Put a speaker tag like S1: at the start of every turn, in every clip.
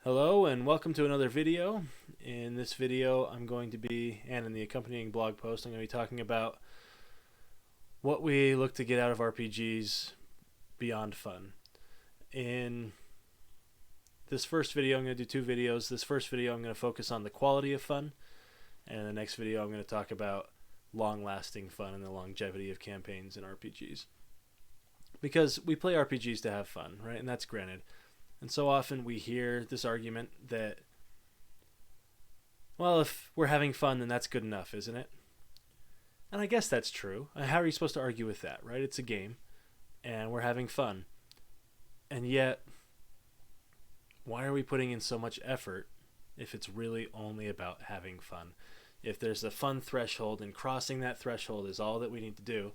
S1: Hello and welcome to another video. In this video I'm going to be, and in the accompanying blog post, I'm going to be talking about what we look to get out of RPGs beyond fun. In this first video I'm going to do two videos. This first video I'm going to focus on the quality of fun, and in the next video I'm going to talk about long-lasting fun and the longevity of campaigns in RPGs. Because we play RPGs to have fun, right? And that's granted. And so often we hear this argument that, well, if we're having fun, then that's good enough, isn't it? And I guess that's true. How are you supposed to argue with that, right? It's a game, and we're having fun. And yet, why are we putting in so much effort if it's really only about having fun? If there's a fun threshold and crossing that threshold is all that we need to do,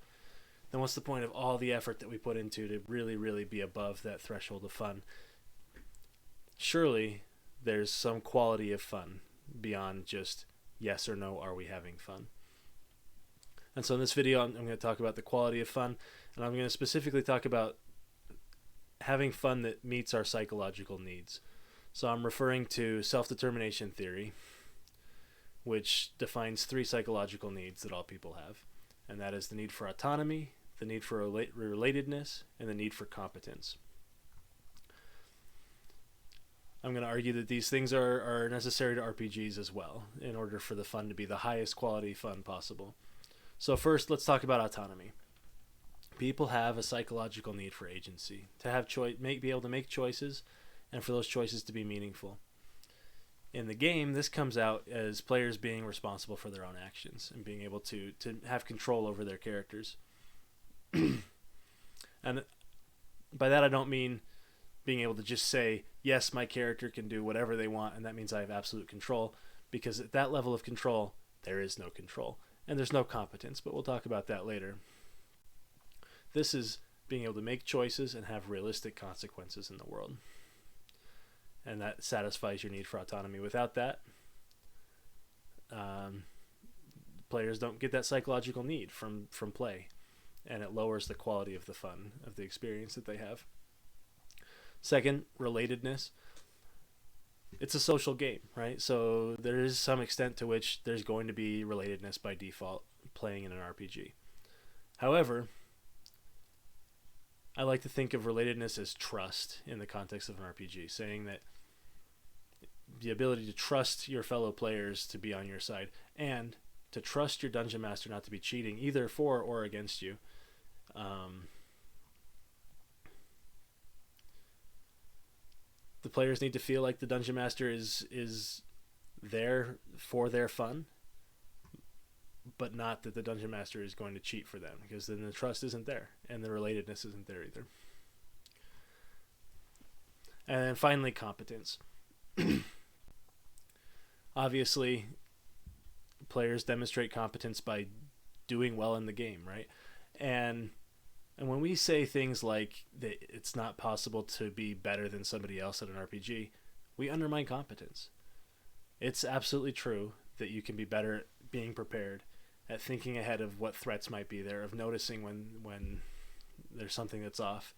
S1: then what's the point of all the effort that we put into to really be above that threshold of fun? Surely there's some quality of fun beyond just yes or no, are we having fun? And so in this video I'm going to talk about the quality of fun, and I'm going to specifically talk about having fun that meets our psychological needs. So I'm referring to self-determination theory, which defines three psychological needs that all people have, and that is the need for autonomy, the need for relatedness, and the need for competence. I'm going to argue that these things are necessary to RPGs as well, in order for the fun to be the highest quality fun possible. So first, let's talk about autonomy. People have a psychological need for agency, to have be able to make choices, and for those choices to be meaningful. In the game, this comes out as players being responsible for their own actions and being able to have control over their characters. And by that I don't mean being able to just say, yes, my character can do whatever they want, and that means I have absolute control, because at that level of control, there is no control, and there's no competence, but we'll talk about that later. This is being able to make choices and have realistic consequences in the world, and that satisfies your need for autonomy. Without that, players don't get that psychological need from play, and it lowers the quality of the fun of the experience that they have. Second, relatedness. It's a social game, right? So there is some extent to which there's going to be relatedness by default playing in an RPG. However, I like to think of relatedness as trust in the context of an RPG, saying that the ability to trust your fellow players to be on your side, and to trust your dungeon master not to be cheating either for or against you. The players need to feel like the dungeon master is there for their fun, but not that the dungeon master is going to cheat for them, because then the trust isn't there and the relatedness isn't there either. And then finally, competence. Obviously, players demonstrate competence by doing well in the game, right? And when we say things like that it's not possible to be better than somebody else at an RPG, we undermine competence. It's absolutely true that you can be better at being prepared, at thinking ahead of what threats might be there, of noticing when there's something that's off.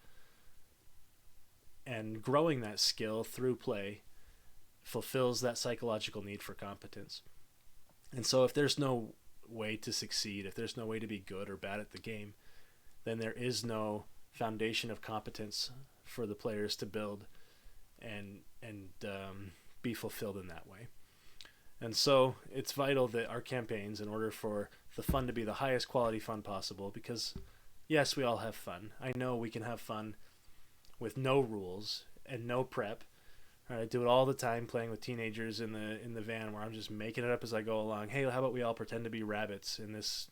S1: And growing that skill through play fulfills that psychological need for competence. And so if there's no way to succeed, if there's no way to be good or bad at the game, then there is no foundation of competence for the players to build and be fulfilled in that way. And so it's vital that our campaigns, in order for the fun to be the highest quality fun possible, because yes, we all have fun. I know we can have fun with no rules and no prep. Right, I do it all the time, playing with teenagers in the van, where I'm just making it up as I go along. Hey, how about we all pretend to be rabbits in this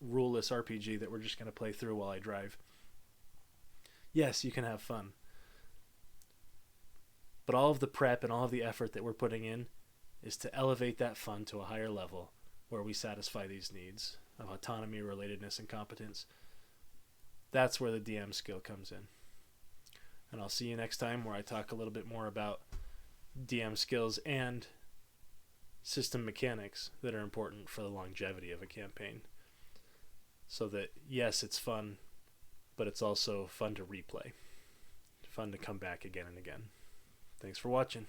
S1: ruleless RPG that we're just going to play through while I drive? Yes, you can have fun, but all of the prep and all of the effort that we're putting in is to elevate that fun to a higher level, where we satisfy these needs of autonomy, relatedness, and competence. That's where the DM skill comes in. And I'll see you next time, where I talk a little bit more about DM skills and system mechanics that are important for the longevity of a campaign. So that, yes, it's fun, but it's also fun to replay. Fun to come back again and again. Thanks for watching.